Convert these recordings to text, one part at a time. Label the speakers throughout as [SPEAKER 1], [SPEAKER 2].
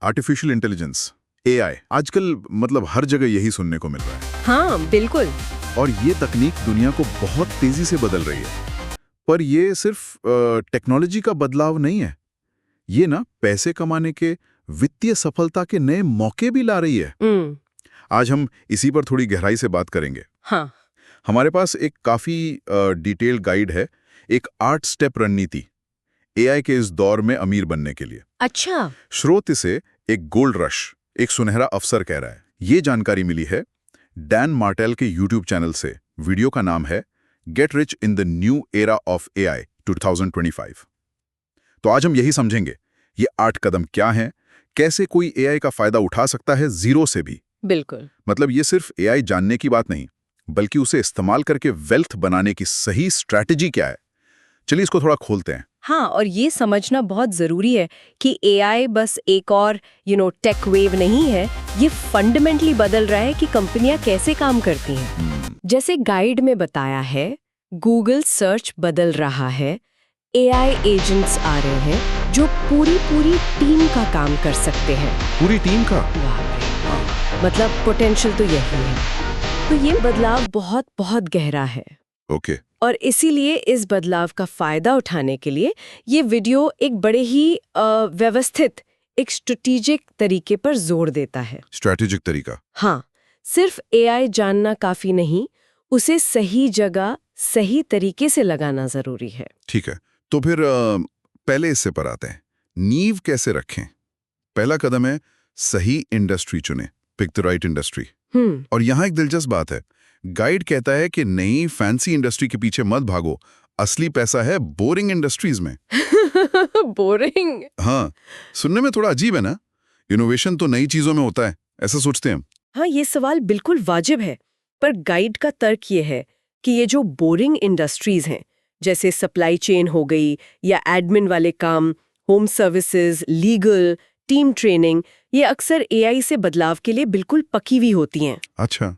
[SPEAKER 1] Artificial intelligence, AI, आजकल मतलब हर जगह यही सुनने को मिल रहा है।
[SPEAKER 2] हाँ बिल्कुल।
[SPEAKER 1] और ये तकनीक दुनिया को बहुत तेजी से बदल रही है। पर ये सिर्फ टेक्नोलॉजी का बदलाव नहीं है, ये ना पैसे कमाने के, वित्तीय सफलता के नए मौके भी ला रही है। आज हम इसी पर थोड़ी गहराई से बात करेंगे।
[SPEAKER 2] हाँ।
[SPEAKER 1] हमारे पास एक काफी डिटेल गाइड है, एक 8 स्टेप रणनीति एआई के इस दौर में अमीर बनने के लिए।
[SPEAKER 2] अच्छा।
[SPEAKER 1] स्रोत इसे एक गोल्ड रश, एक सुनहरा अवसर कह रहा है। ये जानकारी मिली है डैन मार्टेल के यूट्यूब चैनल से। वीडियो का नाम है get rich in the new era of AI 2025। तो आज हम यही समझेंगे, ये 8 कदम क्या हैं, कैसे कोई एआई का फायदा उठा सकता है जीरो से भी।
[SPEAKER 2] बिल्कुल।
[SPEAKER 1] मतलब ये सिर्फ एआई जानने की बात नहीं, बल्कि उसे इस्तेमाल करके वेल्थ बनाने की सही स्ट्रैटेजी क्या है। चलिए इसको थोड़ा खोलते हैं।
[SPEAKER 2] हाँ, और ये समझना बहुत जरूरी है कि एआई बस एक और टेक वेव नहीं है, ये फंडामेंटली बदल रहा है कि कंपनियां कैसे काम करती हैं। जैसे गाइड में बताया है, गूगल सर्च बदल रहा है, एआई एजेंट्स आ रहे हैं जो पूरी टीम का काम कर सकते हैं।
[SPEAKER 1] पूरी टीम का?
[SPEAKER 2] मतलब पोटेंशियल तो यही है। तो ये बदलाव बहुत गहरा है।
[SPEAKER 1] ओके।
[SPEAKER 2] और इसीलिए इस बदलाव का फायदा उठाने के लिए ये वीडियो एक बड़े ही व्यवस्थित, एक स्ट्रेटेजिक तरीके पर जोर देता है।
[SPEAKER 1] स्ट्रैटेजिक तरीका?
[SPEAKER 2] हाँ, सिर्फ एआई जानना काफी नहीं, उसे सही जगह सही तरीके से लगाना जरूरी है।
[SPEAKER 1] ठीक है, तो फिर पहले इससे पर आते हैं, नींव कैसे रखें। पहला कदम है सही इंडस्ट्री चुने, पिक द राइट इंडस्ट्री। और यहाँ एक दिलचस्प बात है, गाइड कहता है कि नई फैंसी इंडस्ट्री के पीछे मत भागो, असली पैसा है बोरिंग इंडस्ट्रीज में।
[SPEAKER 2] बोरिंग?
[SPEAKER 1] हाँ, सुनने में थोड़ा अजीब है ना? इनोवेशन तो नई चीजों में होता है, ऐसा सोचते हैं हम।
[SPEAKER 2] हाँ, ये सवाल बिल्कुल वाजिब है, पर गाइड का तर्क ये है कि ये जो बोरिंग इंडस्ट्रीज हैं, जैसे सप्लाई चेन हो गई या एडमिन वाले काम, home services, legal, team training, ये अक्सर एआई से बदलाव के लिए बिल्कुल पकी हुई होती हैं।
[SPEAKER 1] अच्छा,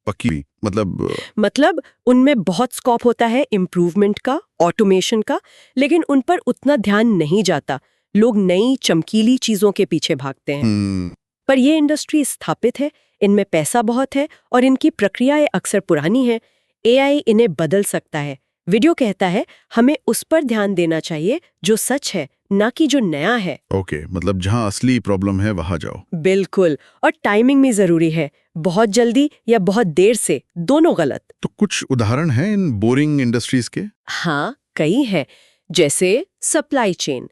[SPEAKER 1] पक्की हुई
[SPEAKER 2] मतलब उनमें बहुत स्कोप होता है इम्प्रूवमेंट का, ऑटोमेशन का, लेकिन उन पर उतना ध्यान नहीं जाता। लोग नई चमकीली चीजों के पीछे भागते हैं। पर ये इंडस्ट्री स्थापित है, इनमें पैसा बहुत है और इनकी प्रक्रियाएं अक्सर पुरानी हैं। एआई इन्हें बदल सकता है। वीडियो कहता है हमें उस पर ध्यान देना चाहिए जो सच है, ना कि जो नया है।
[SPEAKER 1] ओके, मतलब जहां असली प्रॉब्लम है वहां जाओ।
[SPEAKER 2] बिल्कुल, और टाइमिंग भी जरूरी है। बहुत जल्दी या बहुत देर से, दोनों गलत।
[SPEAKER 1] तो कुछ उदाहरण हैं इन बोरिंग इंडस्ट्रीज के?
[SPEAKER 2] हाँ, कई हैं। जैसे सप्लाई चेन,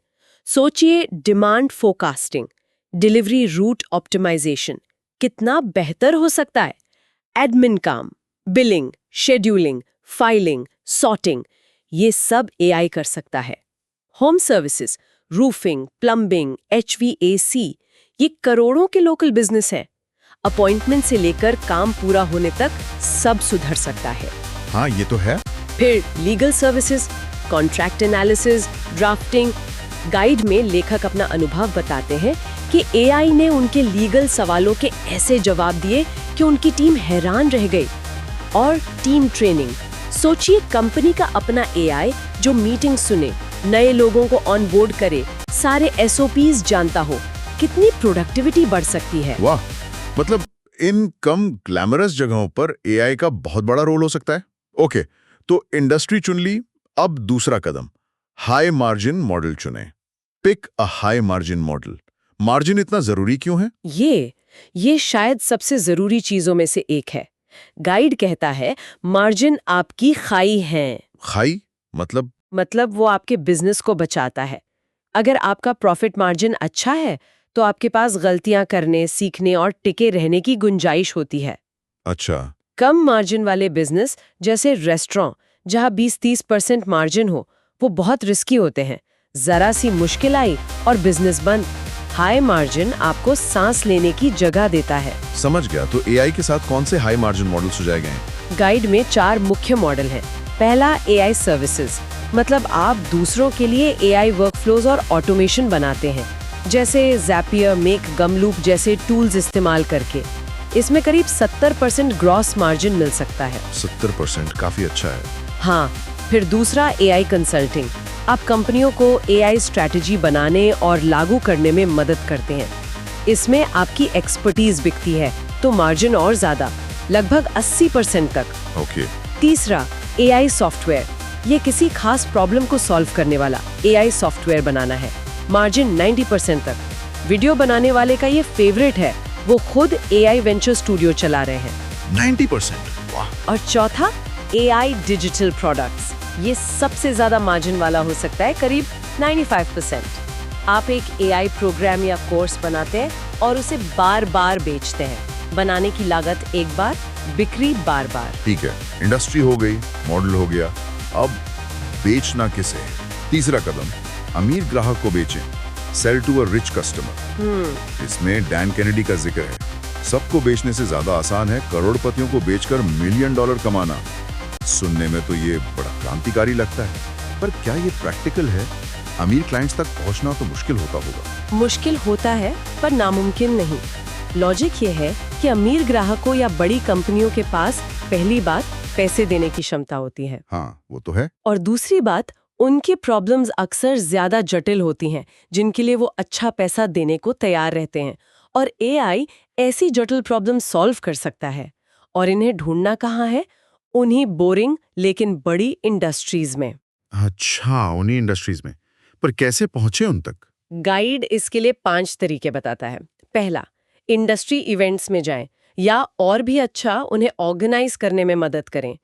[SPEAKER 2] सोचिए demand forecasting, delivery route optimisation कितना बेहतर हो सकता है। एडमिन काम, बिलिंग, शेड्यूलिंग, फाइलिंग, सॉर्टिंग, ये सब एआई कर सकता है। Home services, roofing, plumbing, HVAC, ये करोड़ों के लोकल बिजनेस है। अपॉइंटमेंट से लेकर काम पूरा होने तक सब सुधर सकता है।
[SPEAKER 1] हाँ, ये तो है।
[SPEAKER 2] फिर legal services, contract analysis, drafting. Guide में लेखक अपना अनुभव बताते हैं कि एआई ने उनके लीगल सवालों के ऐसे जवाब दिए कि उनकी टीम हैरान रह गई। और टीम ट्रेनिंग, सोचिए कंपनी का अपना एआई जो मीटिंग सुने, नए लोगों को ऑन बोर्ड करे, सारे SOPs जानता हो, कितनी प्रोडक्टिविटी बढ़ सकती है।
[SPEAKER 1] वाह, मतलब इन कम ग्लैमरस जगहों पर एआई का बहुत बड़ा रोल हो सकता है। ओके, तो इंडस्ट्री चुन ली, अब दूसरा कदम, हाई मार्जिन मॉडल चुने। Pick a high margin model. Margin इतना जरूरी क्यों है?
[SPEAKER 2] ये शायद सबसे जरूरी चीजों में से एक है। गाइड कहता है मार्जिन आपकी खाई है।
[SPEAKER 1] खाई
[SPEAKER 2] मतलब वो आपके बिजनेस को बचाता है। अगर आपका प्रॉफिट मार्जिन अच्छा है तो आपके पास गलतियां करने, सीखने और टिके रहने की गुंजाइश होती है।
[SPEAKER 1] अच्छा।
[SPEAKER 2] कम मार्जिन वाले बिजनेस जैसे रेस्टोरेंट, जहां 20-30% मार्जिन हो, वो बहुत रिस्की होते हैं। जरा सी मुश्किल आई और बिजनेस बंद। हाई मार्जिन आपको सांस लेने की जगह देता है।
[SPEAKER 1] समझ गया। तो एआई के साथ कौन से हाई मार्जिन मॉडल सुझाए गए हैं?
[SPEAKER 2] गाइड में 4 मुख्य मॉडल हैं। पहला, एआई सर्विसेज, मतलब आप दूसरों के लिए एआई वर्कफ्लोज और ऑटोमेशन बनाते हैं, जैसे ज़ैपियर, मेक, गमलूप जैसे टूल्स इस्तेमाल करके। इसमें करीब 70% ग्रॉस मार्जिन मिल सकता है।
[SPEAKER 1] 70% काफी अच्छा है।
[SPEAKER 2] हाँ, फिर दूसरा, एआई कंसल्टिंग, आप कंपनियों को एआई स्ट्रैटेजी बनाने और लागू करने में मदद करते हैं। इसमें आपकी एक्सपर्टीज बिकती है तो मार्जिन और ज्यादा, लगभग 80% तक।
[SPEAKER 1] ओके।
[SPEAKER 2] तीसरा, एआई सॉफ्टवेयर। ये किसी खास प्रॉब्लम को सॉल्व करने वाला एआई सॉफ्टवेयर बनाना है, मार्जिन 90% तक। वीडियो बनाने वाले का ये फेवरेट है, वो खुद एआई वेंचर स्टूडियो चला रहे हैं।
[SPEAKER 1] 90%? वाह।
[SPEAKER 2] और चौथा, एआई डिजिटल प्रोडक्ट्स। ये सबसे ज्यादा मार्जिन वाला हो सकता है, करीब 95%। आप एक एआई प्रोग्राम या कोर्स बनाते हैं और उसे बार बार बेचते हैं। बनाने की लागत एक बार, बिक्री बार बार।
[SPEAKER 1] ठीक है, इंडस्ट्री हो गई, मॉडल हो गया, अब बेचना किसे? तीसरा कदम, अमीर ग्राहक को बेचें, sell to a rich customer. इसमें डैन केनेडी का जिक्र है। सबको बेचने से ज्यादा आसान है करोड़पतियों को बेचकर $1 मिलियन कमाना। सुनने में तो ये बड़ा क्रांतिकारी लगता है, पर क्या ये प्रैक्टिकल है? अमीर क्लाइंट्स तक पहुंचना तो मुश्किल होता होगा।
[SPEAKER 2] मुश्किल होता है पर नामुमकिन नहीं। लॉजिक ये है कि अमीर ग्राहकों या बड़ी कंपनियों के पास पहली बात पैसे देने की क्षमता होती है।
[SPEAKER 1] हाँ, वो तो है।
[SPEAKER 2] और दूसरी बात, उनकी प्रॉब्लम्स अक्सर ज्यादा जटिल होती हैं, जिनके लिए वो अच्छा पैसा देने को तैयार रहते हैं। और एआई ऐसी जटिल प्रॉब्लम सॉल्व कर सकता है। और इन्हें ढूंढना कहाँ है? उन्हीं बोरिंग लेकिन बड़ी इंडस्ट्रीज में।
[SPEAKER 1] अच्छा, उन्हीं इंडस्ट्रीज में। पर कैसे पहुंचे उन तक?
[SPEAKER 2] गाइड इसके लिए 5 तरीके बताता है। पहला, इंडस्ट्री इवेंट्स में जाएं, या और भी अच्छा, उन्हें ऑर्गेनाइज करने में मदद करें।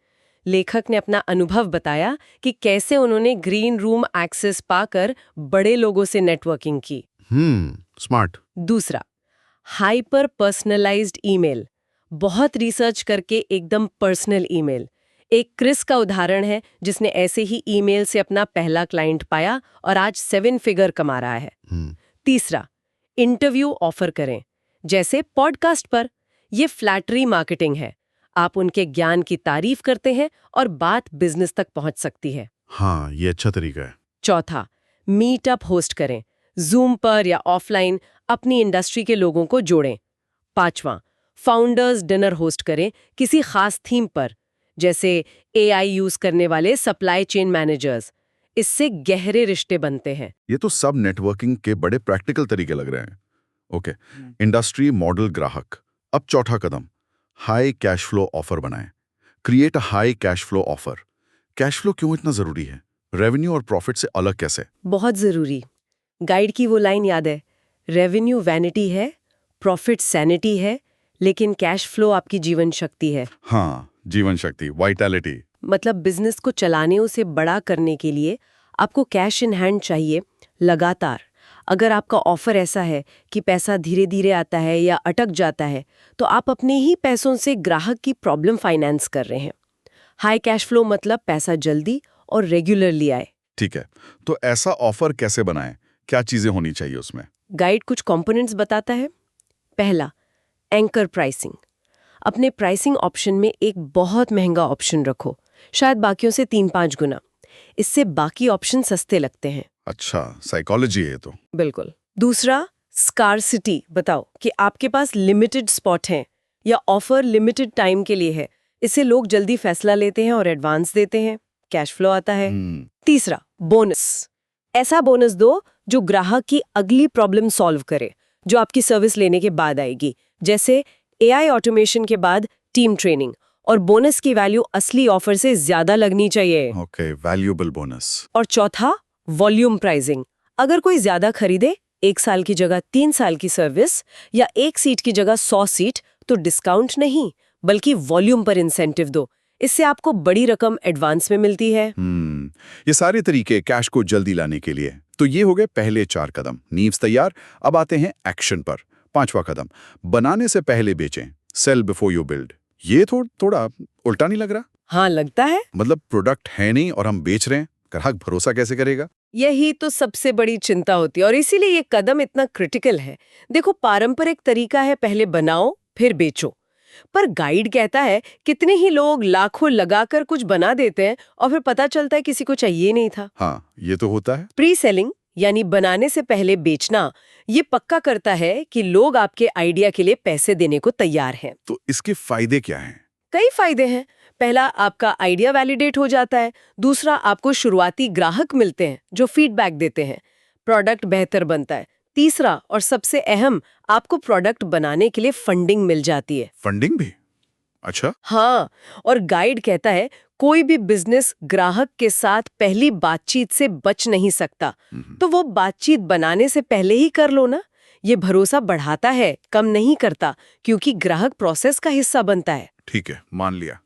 [SPEAKER 2] लेखक ने अपना अनुभव बताया कि कैसे उन्होंने ग्रीन रूम एक्सेस पाकर बड़े लोगों से नेटवर्किंग की।
[SPEAKER 1] स्मार्ट।
[SPEAKER 2] दूसरा, हाइपर पर्सनलाइज्ड ईमेल। बहुत रिसर्च करके एकदम पर्सनल ईमेल। एक क्रिस का उदाहरण है, जिसने ऐसे ही ईमेल से अपना पहला क्लाइंट पाया और आज 7 फिगर कमा रहा है। तीसरा, इंटरव्यू ऑफर करें, जैसे पॉडकास्ट पर। ये फ्लैटरी मार्केटिंग है। आप उनके ज्ञान की तारीफ करते हैं और बात बिजनेस तक पहुंच सकती है।
[SPEAKER 1] हाँ, ये अच्छा तरीका है।
[SPEAKER 2] चौथा, मीटअप होस्ट करें, जूम पर या ऑफलाइन अपनी इंडस्ट्री के लोगों को जोड़ें। पांचवा, फाउंडर्स डिनर होस्ट करें किसी खास थीम पर, जैसे एआई यूज करने वाले सप्लाई चेन मैनेजर्स। इससे गहरे रिश्ते बनते हैं।
[SPEAKER 1] ये तो सब नेटवर्किंग के बड़े प्रैक्टिकल तरीके लग रहे हैं। ओके, इंडस्ट्री मॉडल ग्राहक। अब चौथा कदम, हाई कैश फ्लो ऑफर बनाएं। Create a high cash flow offer. Cash flow क्यों इतना जरूरी है? रेवेन्यू और प्रॉफिट से अलग कैसे?
[SPEAKER 2] बहुत जरूरी। गाइड की वो लाइन याद है, रेवेन्यू वैनिटी है, प्रॉफिट सैनिटी है, लेकिन कैश फ्लो आपकी जीवन शक्ति है।
[SPEAKER 1] हाँ, जीवन शक्ति, वाइटैलिटी।
[SPEAKER 2] मतलब बिजनेस को चलाने उसे बड़ा करने के लिए आपको कैश इन हैंड चाहिए, लगातार। अगर आपका ऑफर ऐसा है कि पैसा धीरे धीरे आता है या अटक जाता है, तो आप अपने ही पैसों से ग्राहक की प्रॉब्लम फाइनेंस कर रहे हैं। हाई कैश फ्लो मतलब पैसा जल्दी और रेगुलरली आए।
[SPEAKER 1] ठीक है, तो ऐसा ऑफर कैसे बनाएं? क्या चीजें होनी चाहिए उसमें?
[SPEAKER 2] गाइड कुछ कंपोनेंट्स बताता है। पहला, एंकर प्राइसिंग। अपने प्राइसिंग ऑप्शन में एक बहुत महंगा ऑप्शन रखो, शायद बाकियों से 3-5 गुना। इससे बाकी ऑप्शन सस्ते लगते हैं।
[SPEAKER 1] अच्छा, साइकोलॉजी है ये तो।
[SPEAKER 2] बिल्कुल। दूसरा, स्कार्सिटी बताओ कि आपके पास लिमिटेड स्पॉट हैं या ऑफर लिमिटेड टाइम के लिए है। इससे लोग जल्दी फैसला लेते हैं और एडवांस देते हैं, कैश फ्लो आता है। तीसरा, बोनस। ऐसा बोनस दो जो ग्राहक की अगली प्रॉब्लम सॉल्व करे, जो आपकी सर्विस लेने के बाद आएगी, जैसे एआई ऑटोमेशन के बाद टीम ट्रेनिंग। और बोनस की वैल्यू असली ऑफर से ज्यादा लगनी चाहिए।
[SPEAKER 1] Okay, valuable bonus.
[SPEAKER 2] और चौथा, वॉल्यूम प्राइसिंग। अगर कोई ज्यादा खरीदे, 1 साल की जगह 3 साल की सर्विस या 1 सीट की जगह 100 सीट, तो डिस्काउंट नहीं बल्कि वॉल्यूम पर इंसेंटिव दो। इससे आपको बड़ी रकम एडवांस में मिलती है।
[SPEAKER 1] ये सारे तरीके कैश को जल्दी लाने के लिए। तो ये हो गए पहले 4 कदम, नीव्स तैयार। अब आते हैं एक्शन पर। 5वां कदम, बनाने से पहले बेचें, सेल बिफोर यू बिल्ड। ये थोड़ा उल्टा नहीं लग रहा?
[SPEAKER 2] हाँ, लगता है।
[SPEAKER 1] मतलब प्रोडक्ट है नहीं और हम बेच रहे हैं, ग्राहक भरोसा कैसे करेगा?
[SPEAKER 2] यही तो सबसे बड़ी चिंता होती है और इसीलिए ये कदम इतना क्रिटिकल है। देखो, पारंपरिक तरीका है पहले बनाओ फिर बेचो, पर गाइड कहता है कितने ही लोग लाखों लगाकर कुछ बना देते हैं और फिर पता चलता है किसी को चाहिए नहीं था।
[SPEAKER 1] हाँ, ये तो होता है।
[SPEAKER 2] प्री सेलिंग यानी बनाने से पहले बेचना, ये पक्का करता है कि लोग आपके आइडिया के लिए पैसे देने को तैयार हैं।
[SPEAKER 1] तो इसके फायदे क्या हैं?
[SPEAKER 2] कई फायदे हैं। पहला, आपका आइडिया वैलिडेट हो जाता है। दूसरा, आपको शुरुआती ग्राहक मिलते हैं जो फीडबैक देते हैं, प्रोडक्ट बेहतर बनता है। तीसरा और सबसे अहम, आपको प्रोडक्ट बनाने के लिए फंडिंग मिल जाती है।
[SPEAKER 1] फंडिंग भी? अच्छा।
[SPEAKER 2] हाँ, और गाइड कहता है कोई भी बिजनेस ग्राहक के साथ पहली बातचीत से बच नहीं सकता, तो वो बातचीत बनाने से पहले ही कर लो ना। ये भरोसा बढ़ाता है, कम नहीं करता, क्योंकि ग्राहक प्रोसेस का हिस्सा बनता है।
[SPEAKER 1] ठीक है, मान लिया।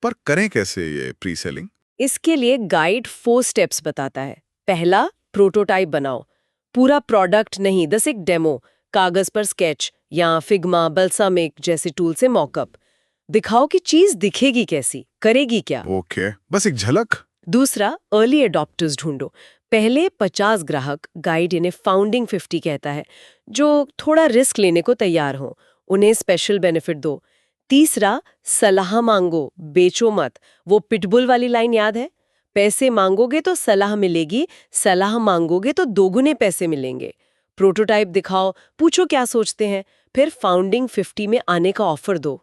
[SPEAKER 1] पर करें कैसे ये प्री सेलिंग?
[SPEAKER 2] इसके लिए गाइड 4 स्टेप्स बताता है। पहला, प्रोटोटाइप बनाओ। पूरा प्रोडक्ट नहीं, बस एक डेमो, कागज पर स्केच या फिग्मा, बल्सामिक जैसे टूल से मॉकअप। दिखाओ कि चीज दिखेगी कैसी, करेगी क्या।
[SPEAKER 1] ओके, बस एक झलक।
[SPEAKER 2] दूसरा, अर्ली एडॉप्टर्स ढूंढो। पहले 50 ग्राहक, गाइड इन्हें फाउंडिंग 50 कहता है, जो थोड़ा रिस्क लेने को तैयार हो। उन्हें स्पेशल बेनिफिट दो। तीसरा, सलाह मांगो, बेचो मत। वो पिटबुल वाली लाइन याद है? पैसे मांगोगे तो सलाह मिलेगी, सलाह मांगोगे तो दोगुने पैसे मिलेंगे। प्रोटोटाइप दिखाओ, पूछो क्या सोचते हैं, फिर फाउंडिंग 50 में आने का ऑफर दो।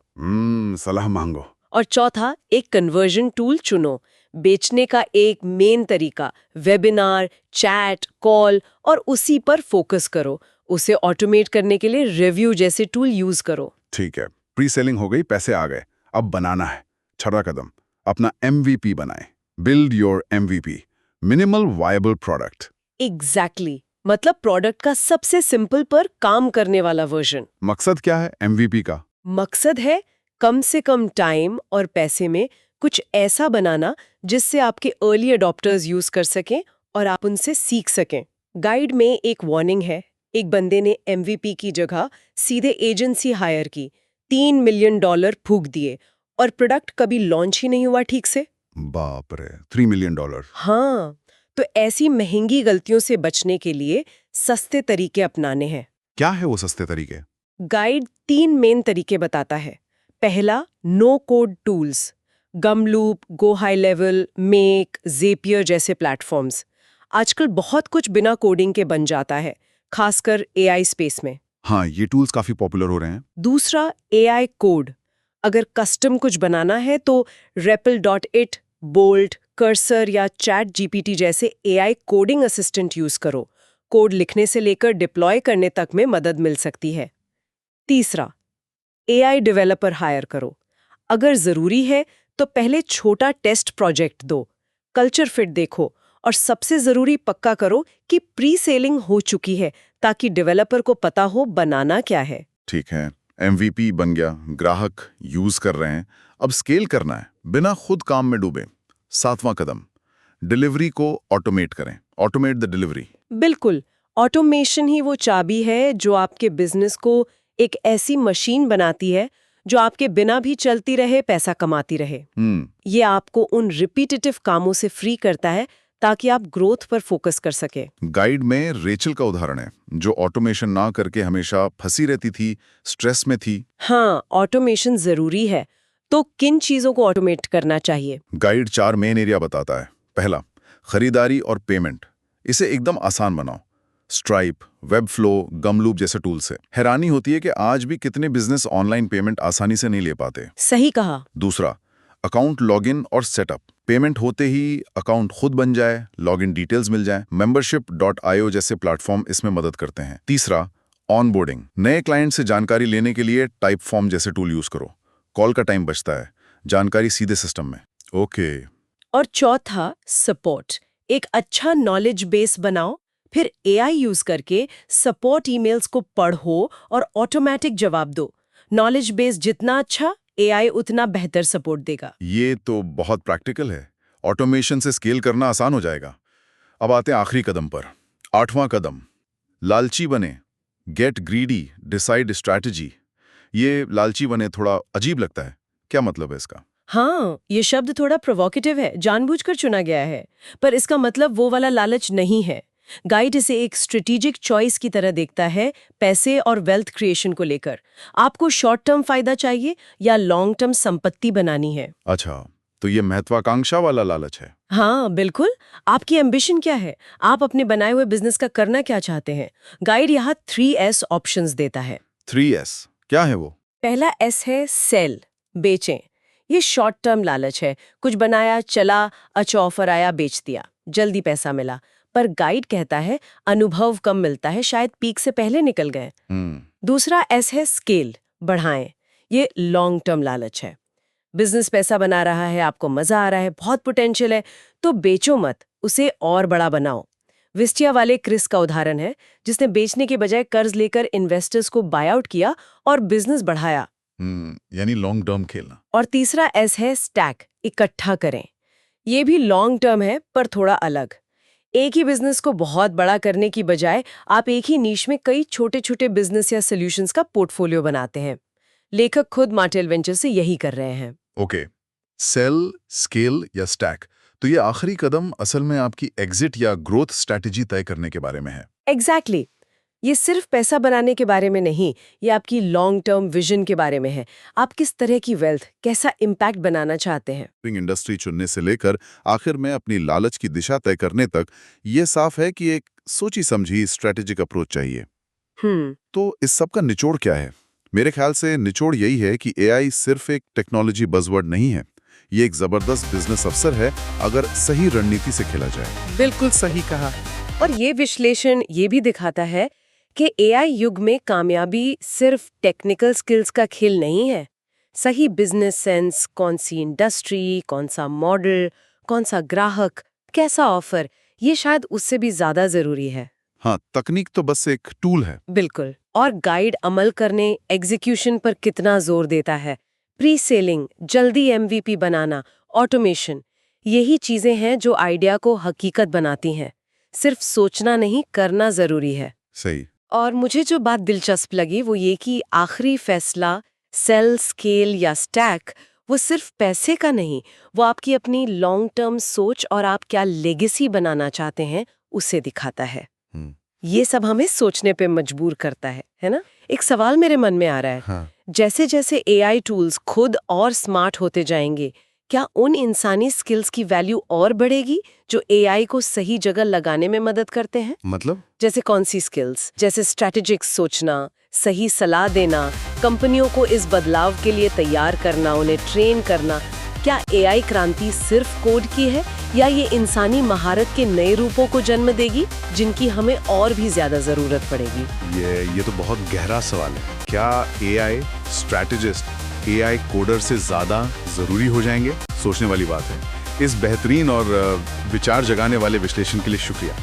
[SPEAKER 1] सलाह मांगो।
[SPEAKER 2] और चौथा, एक कन्वर्जन टूल चुनो। बेचने का एक मेन तरीका, वेबिनार, चैट, कॉल, और उसी पर फोकस करो। उसे ऑटोमेट करने के लिए रिव्यू जैसे टूल यूज करो।
[SPEAKER 1] ठीक है, प्री सेलिंग हो गई, पैसे आ गए, अब बनाना है। छठा कदम, अपना MVP बनाएं। Build your MVP, minimal viable product.
[SPEAKER 2] Exactly, मतलब प्रोडक्ट का सबसे सिंपल पर काम करने वाला वर्जन।
[SPEAKER 1] मकसद क्या है MVP का?
[SPEAKER 2] मकसद है कम से कम टाइम और पैसे में कुछ ऐसा बनाना जिससे आपके अर्ली अडॉप्टर्स यूज कर सकें और आप उनसे सीख सकें। गाइड में एक वार्निंग है। एक बंदे ने MVP की जगह सीधे एजेंसी हायर की, $3 मिलियन फूंक दिए, और प्रोडक्ट कभी लॉन्च ही नहीं हुआ ठीक से।
[SPEAKER 1] बाप रे, $3 मिलियन।
[SPEAKER 2] हाँ, तो ऐसी महंगी गलतियों से बचने के लिए सस्ते तरीके अपनाने हैं।
[SPEAKER 1] क्या है वो सस्ते तरीके?
[SPEAKER 2] गाइड 3 मेन तरीके बताता है। पहला, no code tools, Gumloop, go high level, Make, Zapier जैसे प्लेटफॉर्म्स। आजकल बहुत कुछ बिना कोडिंग के बन जाता है, खासकर AI स्पेस में।
[SPEAKER 1] हाँ, ये टूल्स काफी पॉपुलर हो रहे हैं।
[SPEAKER 2] दूसरा, AI कोड। अगर कस्टम कुछ बनाना है तो REPL.it, बोल्ट, कर्सर या चैट GPT जैसे AI कोडिंग असिस्टेंट यूज करो। कोड लिखने से लेकर डिप्लॉय करने तक में मदद मिल सकती है। तीसरा, AI डेवलपर हायर करो। अगर जरूरी है तो पहले छोटा टेस्ट प्रोजेक्ट दो, कल्चर फिट देखो, और सबसे जरूरी पक्का करो कि प्री सेलिंग हो चुकी है, ताकि डेवलपर को पता हो बनाना क्या है।
[SPEAKER 1] ठीक है, MVP बन गया, ग्राहक यूज कर रहे हैं, अब स्केल करना है बिना खुद काम में डूबे। 7वां कदम, डिलीवरी को ऑटोमेट करें। Automate the delivery.
[SPEAKER 2] बिल्कुल, ऑटोमेशन ही वो चाबी है जो आपके बिजनेस को एक ऐसी मशीन बनाती है जो आपके बिना भी चलती रहे, पैसा कमाती रहे। ये आपको उन रिपीटेटिव कामों से फ्री करता है ताकि आप ग्रोथ पर फोकस कर सके।
[SPEAKER 1] गाइड में रेचल का उदाहरण है, जो ऑटोमेशन ना करके हमेशा फंसी रहती थी, स्ट्रेस में थी।
[SPEAKER 2] हाँ, ऑटोमेशन जरूरी है। तो किन चीजों को ऑटोमेट करना चाहिए?
[SPEAKER 1] गाइड 4 मेन एरिया बताता है। पहला, खरीदारी और पेमेंट। इसे एकदम आसान बनाओ। स्ट्राइप, वेबफ्लो, गमलूप जैसे टूल से। हैरानी होती है कि आज भी कितने बिजनेस ऑनलाइन पेमेंट आसानी से नहीं ले पाते।
[SPEAKER 2] सही कहा।
[SPEAKER 1] दूसरा, अकाउंट लॉगिन और सेटअप। पेमेंट होते ही अकाउंट खुद बन जाए, लॉगिन डिटेल्स मिल जाए। membership.io जैसे प्लेटफॉर्म इसमें मदद करते हैं। तीसरा, ऑनबोर्डिंग। नए क्लाइंट से जानकारी लेने के लिए टाइप फॉर्म जैसे टूल यूज करो। कॉल का टाइम बचता है, जानकारी सीधे सिस्टम में। ओके।
[SPEAKER 2] और चौथा, सपोर्ट। एक अच्छा नॉलेज बेस बनाओ, फिर AI यूज करके सपोर्ट ईमेल्स को पढ़ो और ऑटोमेटिक जवाब दो। नॉलेज बेस जितना अच्छा, AI उतना बेहतर सपोर्ट देगा।
[SPEAKER 1] ये तो बहुत प्रैक्टिकल है। ऑटोमेशन से स्केल करना आसान हो जाएगा। अब आते हैं आखिरी कदम पर। 8वां कदम, लालची बने। Get greedy, decide strategy. ये लालची बने थोड़ा अजीब लगता है, क्या मतलब है इसका?
[SPEAKER 2] हाँ, ये शब्द थोड़ा प्रोवोकेटिव है, जानबूझकर चुना गया है, पर इसका मतलब वो वाला लालच नहीं है। गाइड इसे एक स्ट्रेटेजिक चॉइस की तरह देखता है, पैसे और वेल्थ क्रिएशन को लेकर। आपको शॉर्ट टर्म फायदा चाहिए या लॉन्ग टर्म संपत्ति बनानी है?
[SPEAKER 1] अच्छा, तो ये महत्वाकांक्षा वाला लालच है।
[SPEAKER 2] हाँ, बिल्कुल। आपकी एम्बिशन क्या है? आप अपने बनाए हुए बिजनेस का करना क्या चाहते हैं? गाइड यहाँ 3S ऑप्शंस देता है।
[SPEAKER 1] 3S क्या है वो?
[SPEAKER 2] पहला S है सेल, बेचें। ये शॉर्ट टर्म लालच है। कुछ बनाया, चला, अच्छा ऑफर आया, बेच दिया, जल्दी पैसा मिला। पर गाइड कहता है अनुभव कम मिलता है, शायद पीक से पहले निकल गए। दूसरा एस है स्केल, बढ़ाएं। ये लॉन्ग टर्म लालच है। बिजनेस पैसा बना रहा है, आपको मजा आ रहा है, बहुत पोटेंशियल है, तो बेचो मत, उसे और बड़ा बनाओ। विस्टिया वाले क्रिस का उदाहरण है, जिसने बेचने के बजाय कर्ज लेकर इन्वेस्टर्स को बाय आउट किया और बिजनेस बढ़ाया।
[SPEAKER 1] यानी लॉन्ग टर्म खेलना।
[SPEAKER 2] और तीसरा एस है स्टैक, इकट्ठा करें। ये भी लॉन्ग टर्म है पर थोड़ा अलग। एक ही बिजनेस को बहुत बड़ा करने की बजाय आप एक ही नीश में कई छोटे छोटे बिजनेस या सॉल्यूशंस का पोर्टफोलियो बनाते हैं। लेखक खुद मार्टेल वेंचर से यही कर रहे हैं।
[SPEAKER 1] ओके, सेल, स्केल या स्टैक, तो ये आखिरी कदम असल में आपकी एग्जिट या ग्रोथ स्ट्रैटेजी तय करने के बारे में है।
[SPEAKER 2] एग्जैक्टली। ये सिर्फ पैसा बनाने के बारे में नहीं, ये आपकी लॉन्ग टर्म विजन के बारे में है। आप किस तरह की वेल्थ, कैसा इम्पैक्ट बनाना चाहते हैं।
[SPEAKER 1] इंडस्ट्री चुनने से लेकर आखिर में अपनी लालच की दिशा तय करने तक ये साफ है कि एक सोची समझी स्ट्रैटेजिक अप्रोच चाहिए। तो इस सब का निचोड़ क्या है? मेरे ख्याल से निचोड़ यही है कि एआई सिर्फ एक टेक्नोलॉजी बज़वर्ड नहीं है, ये एक जबरदस्त बिजनेस अवसर है अगर सही रणनीति से खेला जाए।
[SPEAKER 2] बिल्कुल सही कहा। और ये विश्लेषण ये भी दिखाता है कि एआई युग में कामयाबी सिर्फ टेक्निकल स्किल्स का खेल नहीं है। सही बिजनेस सेंस, कौन सी इंडस्ट्री, कौन सा मॉडल, कौन सा ग्राहक, कैसा ऑफर, ये शायद उससे भी ज्यादा जरूरी है।
[SPEAKER 1] हाँ, तकनीक तो बस एक टूल है।
[SPEAKER 2] बिल्कुल। और गाइड अमल करने, एग्जीक्यूशन पर कितना जोर देता है। प्री सेलिंग, जल्दी एमवीपी बनाना, ऑटोमेशन, यही चीजें हैं जो आइडिया को हकीकत बनाती हैं। सिर्फ सोचना नहीं, करना जरूरी है।
[SPEAKER 1] सही।
[SPEAKER 2] और मुझे जो बात दिलचस्प लगी वो ये कि आखिरी फैसला सेल, स्केल या स्टैक, वो सिर्फ पैसे का नहीं, वो आपकी अपनी लॉन्ग टर्म सोच और आप क्या लेगेसी बनाना चाहते हैं उसे दिखाता है। ये सब हमें सोचने पे मजबूर करता है ना? एक सवाल मेरे मन में आ रहा है।
[SPEAKER 1] हाँ।
[SPEAKER 2] जैसे जैसे एआई टूल्स खुद और स्मार्ट होते जाएंगे, क्या उन इंसानी स्किल्स की वैल्यू और बढ़ेगी जो एआई को सही जगह लगाने में मदद करते हैं?
[SPEAKER 1] मतलब?
[SPEAKER 2] जैसे कौन सी स्किल्स? जैसे स्ट्रैटेजिक सोचना, सही सलाह देना, कंपनियों को इस बदलाव के लिए तैयार करना, उन्हें ट्रेन करना। क्या एआई क्रांति सिर्फ कोड की है या ये इंसानी महारत के नए रूपों को जन्म देगी जिनकी हमें और भी ज्यादा जरूरत पड़ेगी?
[SPEAKER 1] ये तो बहुत गहरा सवाल है। क्या एआई स्ट्रैटेजिस्ट एआई कोडर से ज्यादा जरूरी हो जाएंगे? सोचने वाली बात है। इस बेहतरीन और विचार जगाने वाले विश्लेषण के लिए शुक्रिया।